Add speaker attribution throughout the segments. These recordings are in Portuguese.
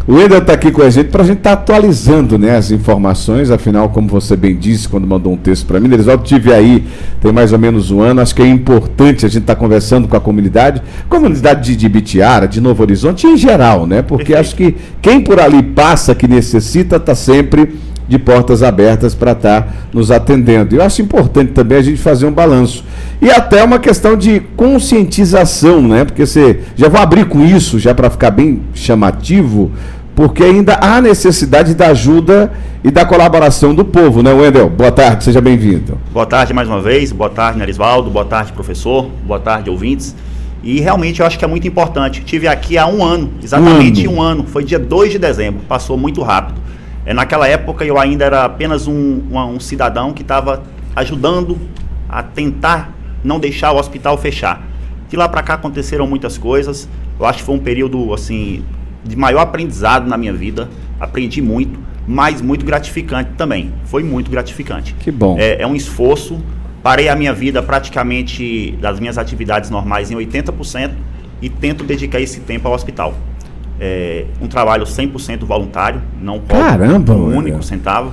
Speaker 1: O Wendel está aqui com a gente para a gente estar atualizando, né, as informações. Afinal, como você bem disse quando mandou um texto para mim, Nerisvaldo, tive aí tem mais ou menos um ano. Acho que é importante a gente estar conversando com a comunidade de Ibitiara, de Novo Horizonte em geral, né? Porque acho que quem por ali passa, que necessita, está sempre de portas abertas para estar nos atendendo. Eu acho importante também a gente fazer um balanço. E até uma questão de conscientização, né? Porque já vou abrir com isso, já para ficar bem chamativo, porque ainda há necessidade da ajuda e da colaboração do povo, né, Wendel? Boa tarde, seja bem-vindo.
Speaker 2: Boa tarde mais uma vez, boa tarde, Nerisvaldo, boa tarde, professor, boa tarde, ouvintes. E realmente eu acho que é muito importante. Estive aqui há um ano, exatamente um ano, foi dia 2 de dezembro, passou muito rápido. Naquela época eu ainda era apenas um cidadão que estava ajudando a tentar não deixar o hospital fechar. De lá para cá aconteceram muitas coisas. Eu acho que foi um período assim de maior aprendizado na minha vida. Aprendi muito, mas muito gratificante também. Foi muito gratificante.
Speaker 1: Que bom.
Speaker 2: É um esforço. Parei a minha vida praticamente das minhas atividades normais em 80% e tento dedicar esse tempo ao hospital. Um trabalho 100% voluntário, não cobro um único centavo.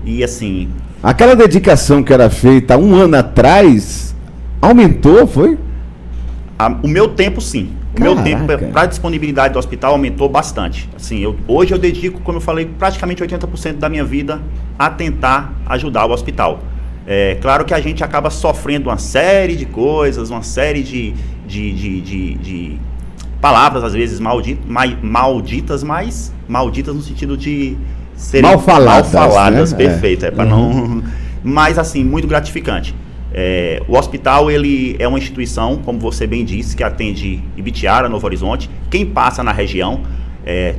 Speaker 2: E assim...
Speaker 1: Aquela dedicação que era feita há um ano atrás, aumentou, foi?
Speaker 2: O meu tempo, sim. O meu tempo para a disponibilidade do hospital aumentou bastante. Assim, hoje eu dedico, como eu falei, praticamente 80% da minha vida a tentar ajudar o hospital. Claro que a gente acaba sofrendo uma série de coisas, uma série de palavras às vezes malditas, mas malditas no sentido de serem
Speaker 1: mal faladas,
Speaker 2: né? Perfeito, para não... Mas assim, muito gratificante. O hospital, ele é uma instituição, como você bem disse, que atende Ibitiara, Novo Horizonte. Quem passa na região,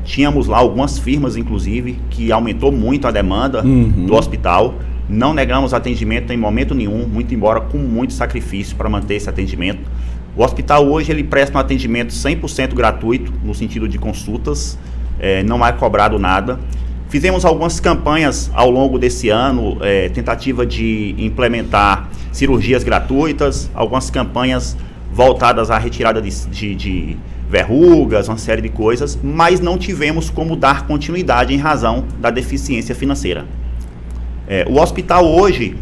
Speaker 2: tínhamos lá algumas firmas, inclusive, que aumentou muito a demanda do hospital. Não negamos atendimento em momento nenhum, muito embora com muito sacrifício para manter esse atendimento. O hospital hoje ele presta um atendimento 100% gratuito, no sentido de consultas, não é cobrado nada. Fizemos algumas campanhas ao longo desse ano, tentativa de implementar cirurgias gratuitas, algumas campanhas voltadas à retirada de verrugas, uma série de coisas, mas não tivemos como dar continuidade em razão da deficiência financeira. O hospital hoje,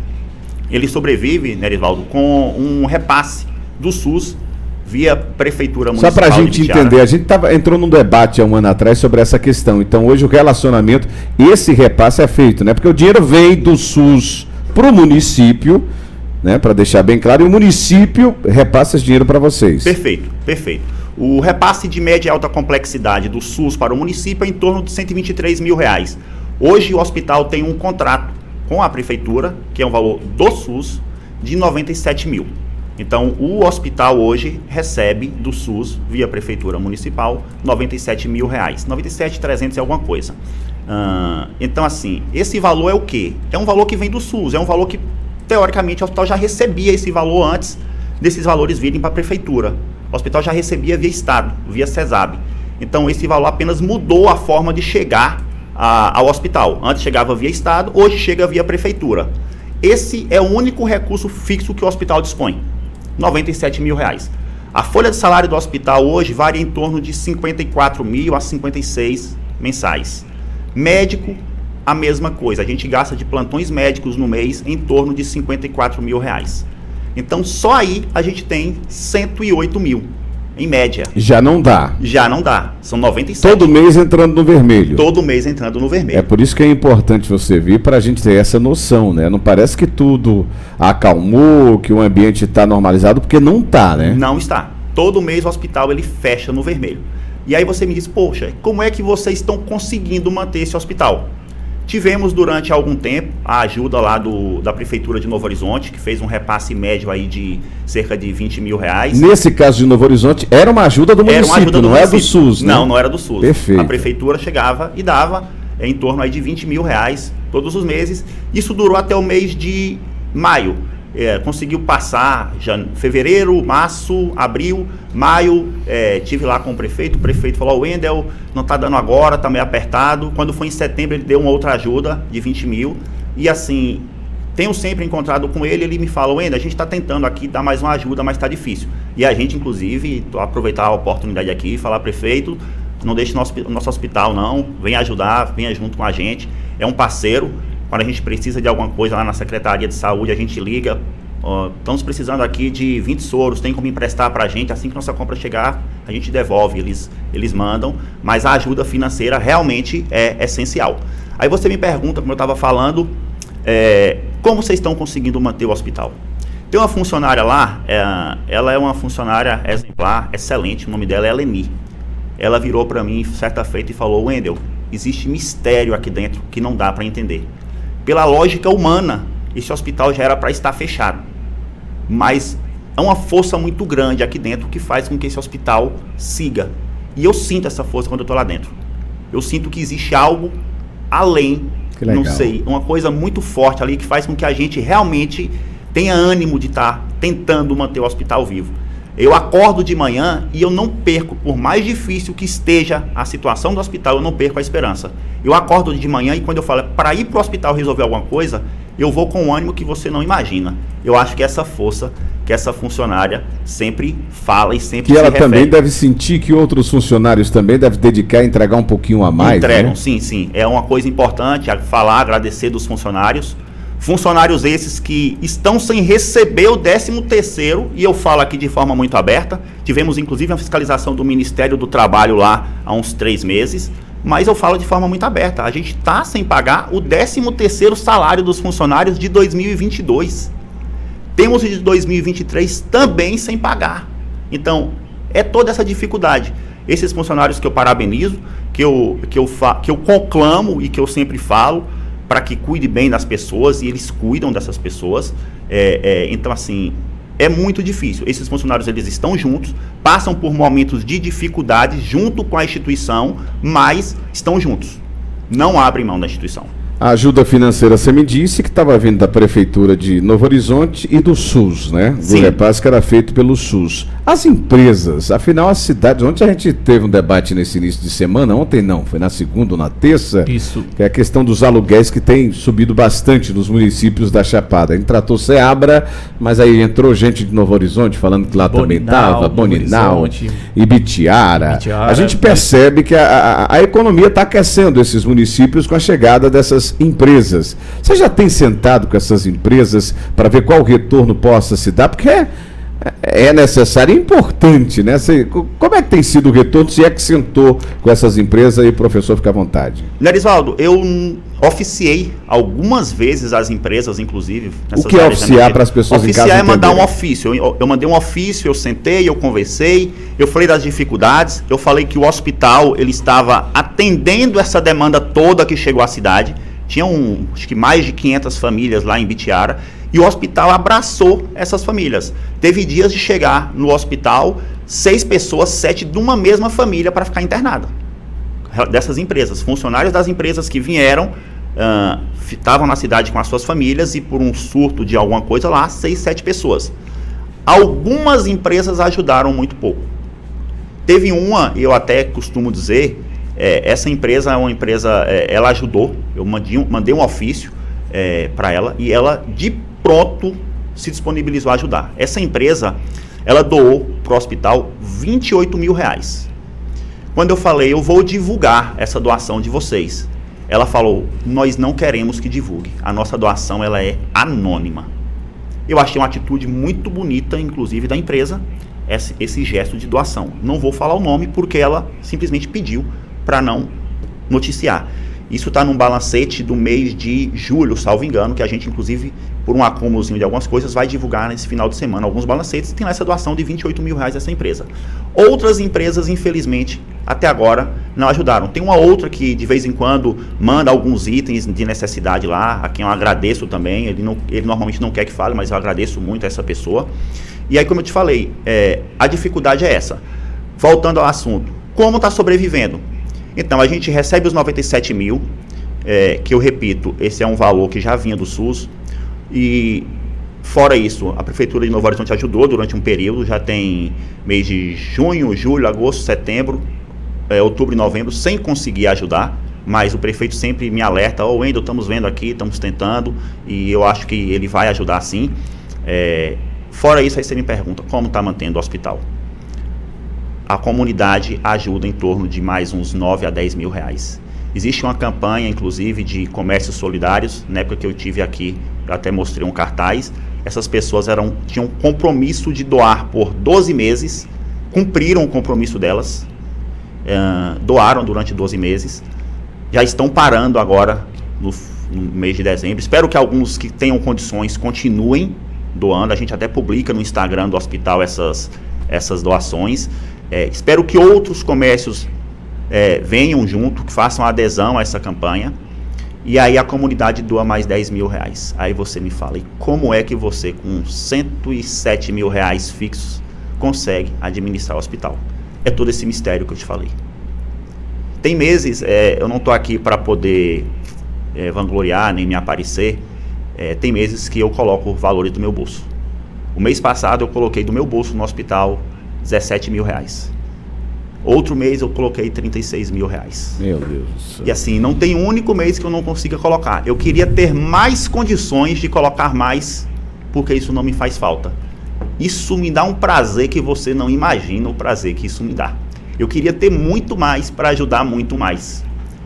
Speaker 2: ele sobrevive, Nerisvaldo, com um repasse do SUS via Prefeitura Municipal.
Speaker 1: Só para a gente entender, a gente entrou num debate há um ano atrás sobre essa questão. Então hoje o relacionamento, esse repasse é feito, né? Porque o dinheiro vem do SUS para o município, né? Para deixar bem claro, e o município repassa esse dinheiro para vocês.
Speaker 2: Perfeito, perfeito. O repasse de média e alta complexidade do SUS para o município é em torno de R$123 mil. Hoje o hospital tem um contrato com a Prefeitura, que é um valor do SUS, de R$97 mil. Então, o hospital hoje recebe do SUS, via Prefeitura Municipal, R$97 mil. 97.300 e alguma coisa. Então, assim, esse valor é o quê? É um valor que vem do SUS, é um valor que, teoricamente, o hospital já recebia esse valor antes desses valores virem para a Prefeitura. O hospital já recebia via Estado, via CESAB. Então, esse valor apenas mudou a forma de chegar ao hospital. Antes chegava via Estado, hoje chega via Prefeitura. Esse é o único recurso fixo que o hospital dispõe. R$97 mil. A folha de salário do hospital hoje varia em torno de 54 mil a 56 mensais. Médico, a mesma coisa. A gente gasta de plantões médicos no mês em torno de 54 mil reais. Então, só aí a gente tem 108 mil, em média.
Speaker 1: Já não dá.
Speaker 2: Já não dá. São 97.
Speaker 1: Todo mês entrando no vermelho.
Speaker 2: Todo mês entrando no vermelho.
Speaker 1: É por isso que é importante você vir, para a gente ter essa noção, né? Não parece que tudo acalmou, que o ambiente está normalizado, porque não está, né?
Speaker 2: Não está. Todo mês o hospital ele fecha no vermelho. E aí você me diz, poxa, como é que vocês estão conseguindo manter esse hospital? Tivemos durante algum tempo a ajuda lá da Prefeitura de Novo Horizonte, que fez um repasse médio aí de cerca de 20 mil reais.
Speaker 1: Nesse caso de Novo Horizonte, era uma ajuda do município, não é do SUS, né?
Speaker 2: Não, não era do SUS.
Speaker 1: Perfeito.
Speaker 2: A Prefeitura chegava e dava em torno aí de 20 mil reais todos os meses. Isso durou até o mês de maio. Conseguiu passar fevereiro, março, abril, maio, tive lá com o prefeito falou, Wendel, não está dando agora, está meio apertado. Quando foi em setembro ele deu uma outra ajuda de 20 mil, e assim, tenho sempre encontrado com ele, ele me fala, Wendel, a gente está tentando aqui dar mais uma ajuda, mas está difícil. E a gente, inclusive, aproveitar a oportunidade aqui e falar, prefeito, não deixe o nosso hospital não, venha ajudar, venha junto com a gente, é um parceiro. Quando a gente precisa de alguma coisa lá na Secretaria de Saúde, a gente liga, estamos precisando aqui de 20 soros, tem como emprestar para a gente, assim que nossa compra chegar, a gente devolve, eles mandam, mas a ajuda financeira realmente é essencial. Aí você me pergunta, como eu estava falando, como vocês estão conseguindo manter o hospital? Tem uma funcionária lá, ela é uma funcionária exemplar, excelente, o nome dela é Leni. Ela virou para mim certa feita e falou: Wendel, existe mistério aqui dentro que não dá para entender. Pela lógica humana, esse hospital já era para estar fechado. Mas é uma força muito grande aqui dentro que faz com que esse hospital siga. E eu sinto essa força quando eu estou lá dentro. Eu sinto que existe algo além, não sei, uma coisa muito forte ali que faz com que a gente realmente tenha ânimo de estar tentando manter o hospital vivo. Eu acordo de manhã e eu não perco, por mais difícil que esteja a situação do hospital, eu não perco a esperança. Eu acordo de manhã e quando eu falo para ir para o hospital resolver alguma coisa, eu vou com um ânimo que você não imagina. Eu acho que essa força que essa funcionária sempre fala e sempre
Speaker 1: que ela também deve sentir que outros funcionários também devem dedicar e entregar um pouquinho a mais.
Speaker 2: Entregam,
Speaker 1: né?
Speaker 2: Sim. É uma coisa importante falar, agradecer dos funcionários. Funcionários esses que estão sem receber o 13º, e eu falo aqui de forma muito aberta. Tivemos inclusive a fiscalização do Ministério do Trabalho lá há uns 3 meses, mas eu falo de forma muito aberta. A gente está sem pagar o 13º salário dos funcionários de 2022. Temos o de 2023 também sem pagar. Então, é toda essa dificuldade. Esses funcionários que eu parabenizo, que eu conclamo e que eu sempre falo, para que cuide bem das pessoas, e eles cuidam dessas pessoas. Então, assim, é muito difícil. Esses funcionários, eles estão juntos, passam por momentos de dificuldade junto com a instituição, mas estão juntos. Não abrem mão da instituição.
Speaker 1: A ajuda financeira, você me disse que estava vindo da Prefeitura de Novo Horizonte e do SUS, né? Do
Speaker 2: Sim.
Speaker 1: repasse que era feito pelo SUS. As empresas, afinal, as cidades... Ontem a gente teve um debate nesse início de semana, ontem não, foi na segunda ou na terça.
Speaker 3: Isso.
Speaker 1: Que é a questão dos aluguéis que tem subido bastante nos municípios da Chapada. A gente tratou Ceabra, mas aí entrou gente de Novo Horizonte falando que lá também estava, Boninal, Ibitiara. A gente percebe que a economia está aquecendo esses municípios com a chegada dessas empresas. Você já tem sentado com essas empresas para ver qual retorno possa se dar? Porque é necessário e importante, né? Como é que tem sido o retorno, se é que sentou com essas empresas aí, professor, fica à vontade.
Speaker 2: Nerisvaldo, eu oficiei algumas vezes as empresas, inclusive.
Speaker 1: O que é oficiar para as pessoas em casa
Speaker 2: entenderem? Oficiar é mandar um
Speaker 1: ofício.
Speaker 2: Eu mandei um ofício, eu sentei, eu conversei, eu falei das dificuldades, eu falei que o hospital ele estava atendendo essa demanda toda que chegou à cidade. Tinham, acho que mais de 500 famílias lá em Ibitiara, e o hospital abraçou essas famílias. Teve dias de chegar no hospital 6 pessoas, 7 de uma mesma família para ficar internada. Dessas empresas, funcionários das empresas que vieram, estavam na cidade com as suas famílias e por um surto de alguma coisa lá, 6, 7 pessoas. Algumas empresas ajudaram muito pouco. Teve uma, eu até costumo dizer, essa empresa é uma empresa, ela ajudou, eu mandei um ofício para ela e ela de pronto se disponibilizou a ajudar. Essa empresa, ela doou para o hospital R$28 mil. Quando eu falei, eu vou divulgar essa doação de vocês, ela falou, nós não queremos que divulgue, a nossa doação ela é anônima. Eu achei uma atitude muito bonita, inclusive da empresa, esse gesto de doação. Não vou falar o nome porque ela simplesmente pediu para não noticiar. Isso está num balancete do mês de julho, salvo engano, que a gente, inclusive, por um acúmulozinho de algumas coisas, vai divulgar nesse final de semana. Alguns balancetes tem lá essa doação de R$28 mil dessa empresa. Outras empresas, infelizmente, até agora, não ajudaram. Tem uma outra que, de vez em quando, manda alguns itens de necessidade lá, a quem eu agradeço também. Ele normalmente não quer que fale, mas eu agradeço muito a essa pessoa. E aí, como eu te falei, a dificuldade é essa. Voltando ao assunto, como está sobrevivendo? Então, a gente recebe os 97 mil, que eu repito, esse é um valor que já vinha do SUS, e fora isso, a Prefeitura de Novo Horizonte ajudou durante um período, já tem mês de junho, julho, agosto, setembro, outubro e novembro, sem conseguir ajudar, mas o prefeito sempre me alerta, Wendel, estamos vendo aqui, estamos tentando, e eu acho que ele vai ajudar sim. Fora isso, aí você me pergunta, como está mantendo o hospital? a comunidade ajuda em torno de mais uns 9 a 10 mil reais. Existe uma campanha, inclusive, de comércios solidários. Na época que eu estive aqui, eu até mostrei um cartaz. Essas pessoas tinham compromisso de doar por 12 meses, cumpriram o compromisso delas, doaram durante 12 meses, já estão parando agora no mês de dezembro. Espero que alguns que tenham condições continuem doando. A gente até publica no Instagram do hospital essas doações. Espero que outros comércios venham junto, que façam adesão a essa campanha, e aí a comunidade doa mais 10 mil reais. Aí você me fala, e como é que você, com 107 mil reais fixos, consegue administrar o hospital? É todo esse mistério que eu te falei. Tem meses, eu não estou aqui para poder vangloriar, nem me aparecer, tem meses que eu coloco valores do meu bolso. O mês passado eu coloquei do meu bolso no hospital 17 mil reais. Outro mês eu coloquei 36 mil reais.
Speaker 1: Meu Deus do céu.
Speaker 2: E assim, não tem um único mês que eu não consiga colocar. Eu queria ter mais condições de colocar mais, porque isso não me faz falta. Isso me dá um prazer que você não imagina o prazer que isso me dá. Eu queria ter muito mais para ajudar muito mais.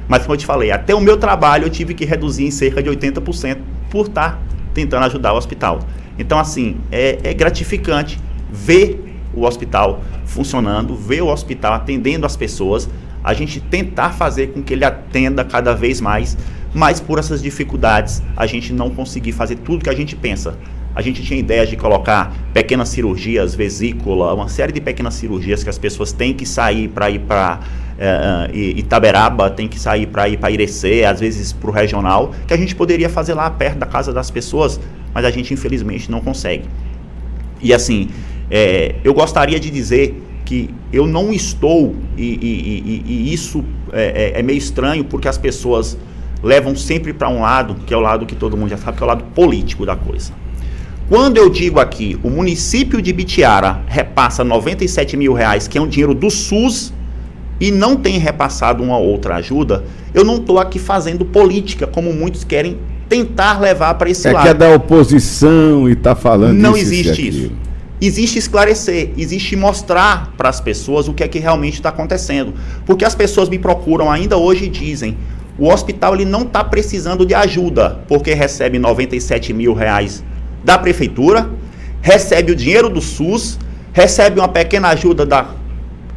Speaker 2: Mas como eu te falei, até o meu trabalho eu tive que reduzir em cerca de 80% por estar tentando ajudar o hospital. Então assim, é gratificante ver o hospital funcionando, ver o hospital atendendo as pessoas, a gente tentar fazer com que ele atenda cada vez mais, mas por essas dificuldades a gente não conseguir fazer tudo que a gente pensa. A gente tinha ideia de colocar pequenas cirurgias, vesícula, uma série de pequenas cirurgias que as pessoas têm que sair para ir para Itaberaba, tem que sair para ir para Irecê, às vezes para o regional, que a gente poderia fazer lá perto da casa das pessoas, mas a gente infelizmente não consegue. E assim, eu gostaria de dizer que eu não estou, e isso é meio estranho, porque as pessoas levam sempre para um lado, que é o lado que todo mundo já sabe, que é o lado político da coisa. Quando eu digo aqui, o município de Ibitiara repassa 97 mil reais, que é um dinheiro do SUS, e não tem repassado uma outra ajuda, eu não estou aqui fazendo política, como muitos querem tentar levar para esse lado.
Speaker 1: Que é da oposição e está falando
Speaker 2: não existe isso. Existe esclarecer, existe mostrar para as pessoas o que é que realmente está acontecendo. Porque as pessoas me procuram ainda hoje e dizem, o hospital ele não está precisando de ajuda, porque recebe 97 mil reais da prefeitura, recebe o dinheiro do SUS, recebe uma pequena ajuda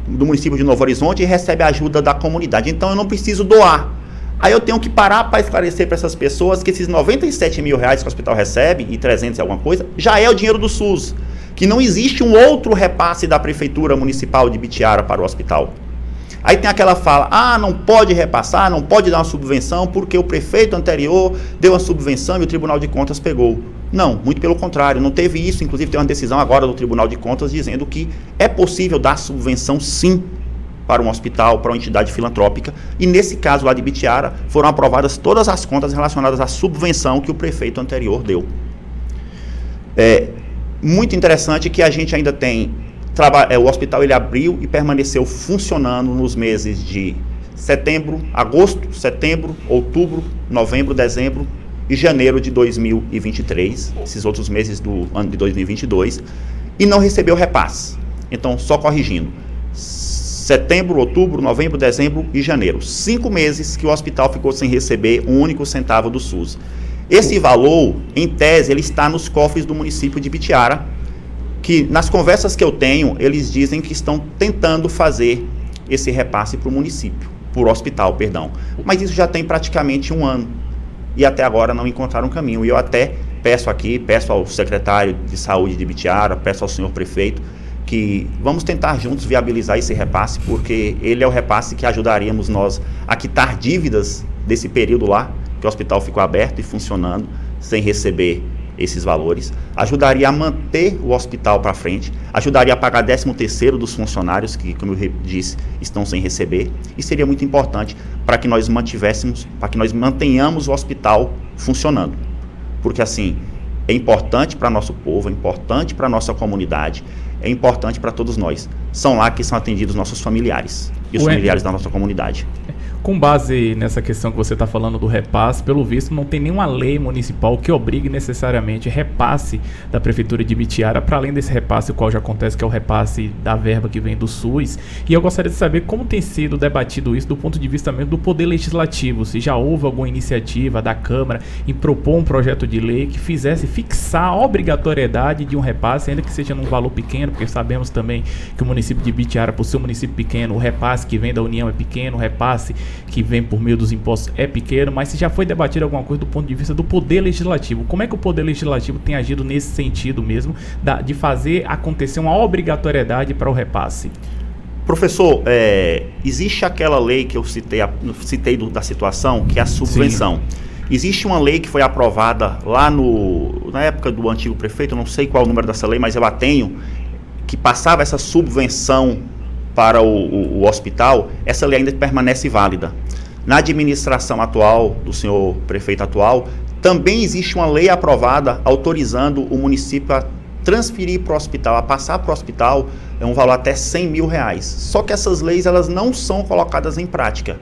Speaker 2: do município de Novo Horizonte e recebe a ajuda da comunidade. Então eu não preciso doar. Aí eu tenho que parar para esclarecer para essas pessoas que esses 97 mil reais que o hospital recebe, e 300 e alguma coisa, já é o dinheiro do SUS. Que não existe um outro repasse da Prefeitura Municipal de Ibitiara para o hospital. Aí tem aquela fala, não pode repassar, não pode dar uma subvenção, porque o prefeito anterior deu uma subvenção e o Tribunal de Contas pegou. Não, muito pelo contrário, não teve isso. Inclusive tem uma decisão agora do Tribunal de Contas dizendo que é possível dar subvenção sim para um hospital, para uma entidade filantrópica, e nesse caso lá de Ibitiara foram aprovadas todas as contas relacionadas à subvenção que o prefeito anterior deu. Muito interessante que a gente ainda tem, o hospital ele abriu e permaneceu funcionando nos meses de agosto, setembro, outubro, novembro, dezembro e janeiro de 2023, esses outros meses do ano de 2022, e não recebeu repasse. Então, só corrigindo, setembro, outubro, novembro, dezembro e janeiro, 5 meses que o hospital ficou sem receber um único centavo do SUS. Esse valor, em tese, ele está nos cofres do município de Ibitiara, que nas conversas que eu tenho, eles dizem que estão tentando fazer esse repasse para o município, para o hospital, perdão. Mas isso já tem praticamente 1 ano, e até agora não encontraram caminho. E eu até peço ao secretário de saúde de Ibitiara, peço ao senhor prefeito, que vamos tentar juntos viabilizar esse repasse, porque ele é o repasse que ajudaríamos nós a quitar dívidas desse período lá, que o hospital ficou aberto e funcionando sem receber esses valores, ajudaria a manter o hospital para frente, ajudaria a pagar 13º dos funcionários que, como eu disse, estão sem receber, e seria muito importante para que nós mantenhamos o hospital funcionando, porque assim, é importante para nosso povo, é importante para nossa comunidade, é importante para todos nós. São lá que são atendidos nossos familiares e os familiares da nossa comunidade.
Speaker 3: Com base nessa questão que você está falando do repasse, pelo visto não tem nenhuma lei municipal que obrigue necessariamente repasse da Prefeitura de Ibitiara, para além desse repasse, o qual já acontece, que é o repasse da verba que vem do SUS. E eu gostaria de saber como tem sido debatido isso do ponto de vista mesmo do Poder Legislativo, se já houve alguma iniciativa da Câmara em propor um projeto de lei que fizesse fixar a obrigatoriedade de um repasse, ainda que seja num valor pequeno, porque sabemos também que o município de Ibitiara, por ser um município pequeno, o repasse que vem da União é pequeno, o repasse que vem por meio dos impostos é pequeno, mas se já foi debatido alguma coisa do ponto de vista do Poder Legislativo, como é que o Poder Legislativo tem agido nesse sentido mesmo, de fazer acontecer uma obrigatoriedade para o repasse?
Speaker 2: Professor, existe aquela lei que eu citei da situação, que é a subvenção. Sim. Existe uma lei que foi aprovada lá na época do antigo prefeito, eu não sei qual é o número dessa lei, mas eu a tenho, que passava essa subvenção para o hospital. Essa lei ainda permanece válida. Na administração atual, do senhor prefeito atual, também existe uma lei aprovada autorizando o município a transferir para o hospital, a passar para o hospital, um valor até R$100 mil. Só que essas leis, elas não são colocadas em prática.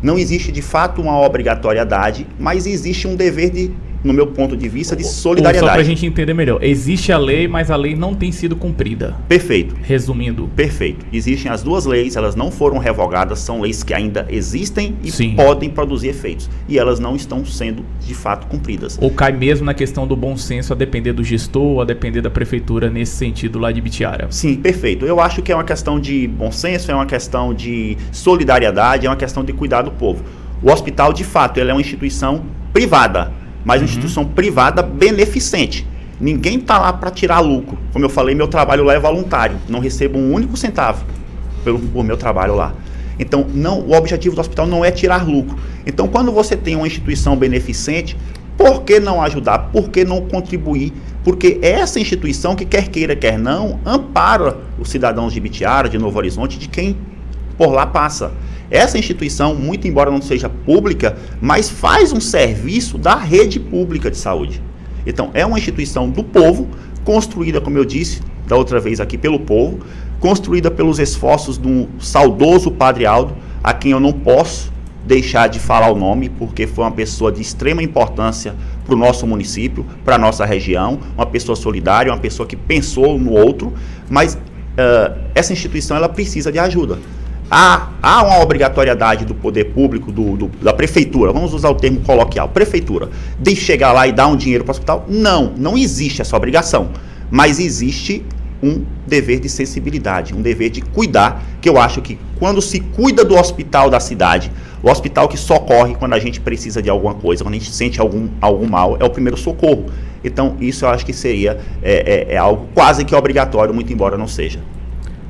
Speaker 2: Não existe de fato uma obrigatoriedade, mas existe um dever no meu ponto de vista, de solidariedade.
Speaker 3: Só para a gente entender melhor, existe a lei, mas a lei não tem sido cumprida.
Speaker 2: Perfeito.
Speaker 3: Resumindo.
Speaker 2: Perfeito. Existem as duas leis, elas não foram revogadas, são leis que ainda existem e
Speaker 3: Sim.
Speaker 2: podem produzir efeitos. E elas não estão sendo, de fato, cumpridas.
Speaker 3: Ou cai mesmo na questão do bom senso, a depender do gestor, a depender da prefeitura, nesse sentido lá de Ibitiara.
Speaker 2: Sim, perfeito. Eu acho que é uma questão de bom senso, é uma questão de solidariedade, é uma questão de cuidar do povo. O hospital, de fato, ele é uma instituição privada, mas uma instituição privada beneficente. Ninguém está lá para tirar lucro. Como eu falei, meu trabalho lá é voluntário. Não recebo um único centavo por meu trabalho lá. Então, o objetivo do hospital não é tirar lucro. Então, quando você tem uma instituição beneficente, por que não ajudar? Por que não contribuir? Porque essa instituição, que quer queira, quer não, ampara os cidadãos de Ibitiara, de Novo Horizonte, de quem por lá passa. Essa instituição, muito embora não seja pública, mas faz um serviço da rede pública de saúde. Então, é uma instituição do povo, construída, como eu disse da outra vez aqui, pelo povo, construída pelos esforços do saudoso Padre Aldo, a quem eu não posso deixar de falar o nome, porque foi uma pessoa de extrema importância para o nosso município, para a nossa região, uma pessoa solidária, uma pessoa que pensou no outro, mas essa instituição, ela precisa de ajuda. Há uma obrigatoriedade do poder público, da prefeitura, vamos usar o termo coloquial, prefeitura, de chegar lá e dar um dinheiro para o hospital? Não existe essa obrigação, mas existe um dever de sensibilidade, um dever de cuidar, que eu acho que quando se cuida do hospital da cidade, o hospital que socorre quando a gente precisa de alguma coisa, quando a gente sente algum mal, é o primeiro socorro. Então isso eu acho que seria algo quase que obrigatório, muito embora não seja.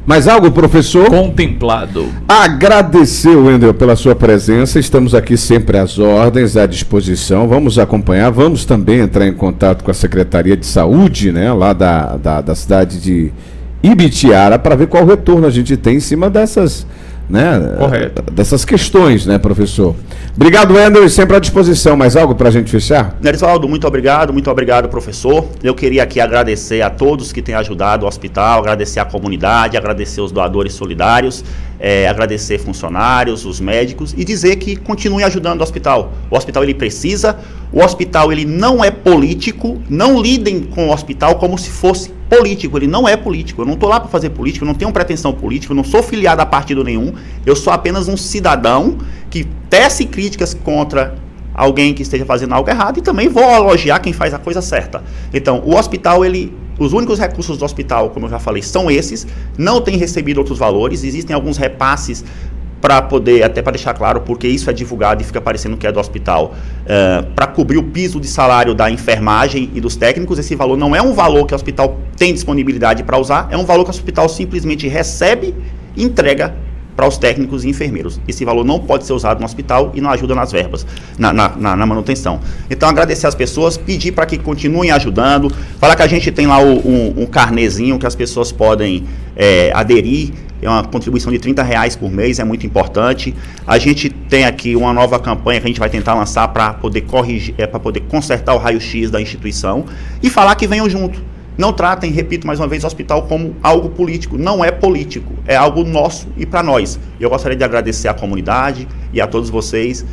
Speaker 1: Mais algo, professor?
Speaker 3: Contemplado.
Speaker 1: Agradecer, Wendel, pela sua presença. Estamos aqui sempre às ordens, à disposição. Vamos acompanhar. Vamos também entrar em contato com a Secretaria de Saúde, né, lá da cidade de Ibitiara, para ver qual retorno a gente tem em cima dessas, né, dessas questões, né, professor? Obrigado, Wendel, e sempre à disposição. Mais algo para a gente fechar?
Speaker 2: Nerisvaldo, muito obrigado, professor. Eu queria aqui agradecer a todos que têm ajudado o hospital, agradecer a comunidade, agradecer os doadores solidários, agradecer funcionários, os médicos, e dizer que continuem ajudando o hospital. O hospital, ele precisa, o hospital, ele não é político, não lidem com o hospital como se fosse político, ele não é político. Eu não estou lá para fazer política, eu não tenho pretensão política, eu não sou filiado a partido nenhum, eu sou apenas um cidadão que tece críticas contra alguém que esteja fazendo algo errado e também vou elogiar quem faz a coisa certa. Então, o hospital, os únicos recursos do hospital, como eu já falei, são esses, não tem recebido outros valores, existem alguns repasses para poder, até para deixar claro, porque isso é divulgado e fica parecendo que é do hospital, para cobrir o piso de salário da enfermagem e dos técnicos. Esse valor não é um valor que o hospital tem disponibilidade para usar, é um valor que o hospital simplesmente recebe e entrega para os técnicos e enfermeiros. Esse valor não pode ser usado no hospital e não ajuda nas verbas, na manutenção. Então, agradecer às pessoas, pedir para que continuem ajudando, falar que a gente tem lá um carnezinho que as pessoas podem aderir, é uma contribuição de R$30 por mês, é muito importante. A gente tem aqui uma nova campanha que a gente vai tentar lançar para poder corrigir, para poder consertar o raio-x da instituição, e falar que venham junto. Não tratem, repito mais uma vez, o hospital como algo político. Não é político, é algo nosso e para nós. Eu gostaria de agradecer à comunidade e a todos vocês.